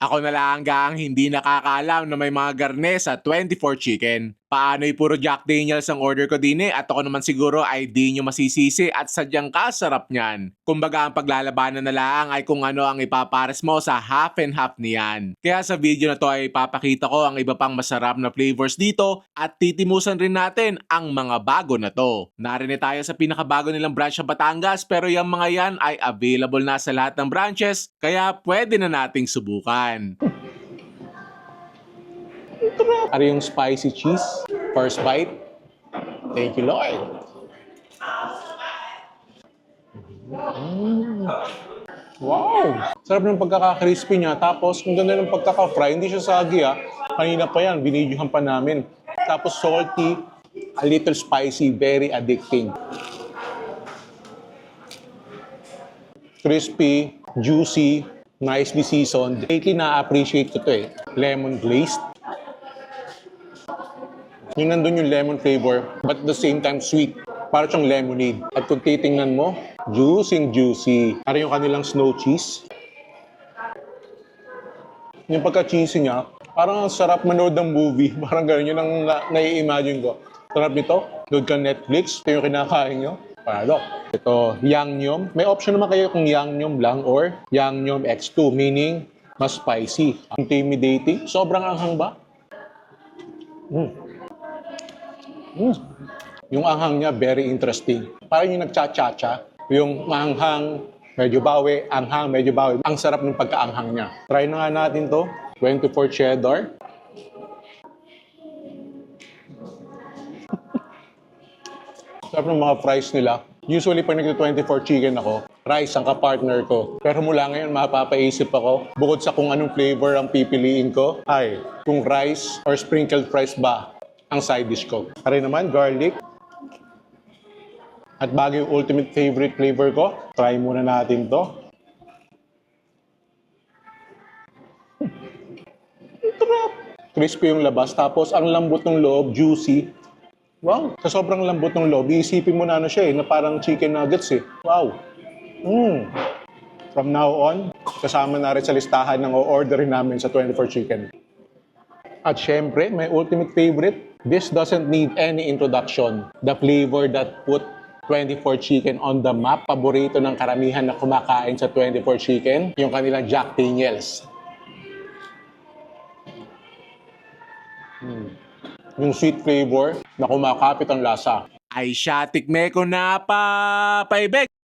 Ako na lang ang hindi nakakaalam na may mga garne sa 24 Chicken. Paano'y puro Jack Daniels ang order ko din at ako naman siguro ay di nyo masisisi at sadyang kasarap niyan. Kumbaga ang paglalabanan na lang ay kung ano ang ipapares mo sa half and half niyan. Kaya sa video na to ay papakita ko ang iba pang masarap na flavors dito at titimusan rin natin ang mga bago na to. Narinig tayo sa pinakabago nilang branch sa Batangas pero yung mga yan ay available na sa lahat ng branches kaya pwede na nating subukan. Ano yung spicy cheese? First bite. Thank you, Lord. Wow! Sarap ng pagkaka-crispy niya. Tapos, ang ganda ng pagkaka-fry. Hindi siya sagi Kanina pa yan, binidyohan pa namin. Tapos salty, a little spicy, very addicting. Crispy, juicy, nicely seasoned. Lately, na-appreciate ko to Lemon glazed. Yung nandun yung lemon flavor, but at the same time sweet. Para siyang lemonade. At kung titingnan mo, juicy. Para yung kanilang snow cheese. Yung pagka-cheesy niya, parang ang sarap manood ng movie. Parang gano'n, yun ang nai-imagine ko. Sarap nito, load ka Netflix, ito yung kinakain nyo. Paralo. Ito, Yangnyeom. May option naman kayo kung Yangnyeom lang or Yangnyeom X2, meaning mas spicy. Intimidating. Sobrang anghang ba? Yung anghang niya, very interesting. Parang yung nagcha-cha-cha. Yung maanghang, medyo bawi, anghang, medyo bawi. Ang sarap ng pagkaanghang niya. Try na nga natin to. 24 cheddar. Sarap ng mga fries nila. Usually, pag nag-24 chicken ako, rice ang ka-partner ko. Pero mula ngayon, mapapaisip ako, bukod sa kung anong flavor ang pipiliin ko, ay kung rice or sprinkled fries ba ang side dish ko. Kaya naman, garlic. At bago yung ultimate favorite flavor ko, try muna natin to. Crispy yung labas, tapos ang lambot ng loob, juicy. Wow! Sa sobrang lambot ng loob, iisipin mo na siya na parang chicken nuggets Wow! From now on, kasama na rin sa listahan ng o-orderin namin sa 24 Chicken. At syempre, my ultimate favorite, this doesn't need any introduction. The flavor that put 24 Chicken on the map. Paborito ng karamihan na kumakain sa 24 Chicken, yung kanilang Jack Daniels. Yung sweet flavor na kumakapit ang lasa. Ay siya, tikme ko na pa paibig.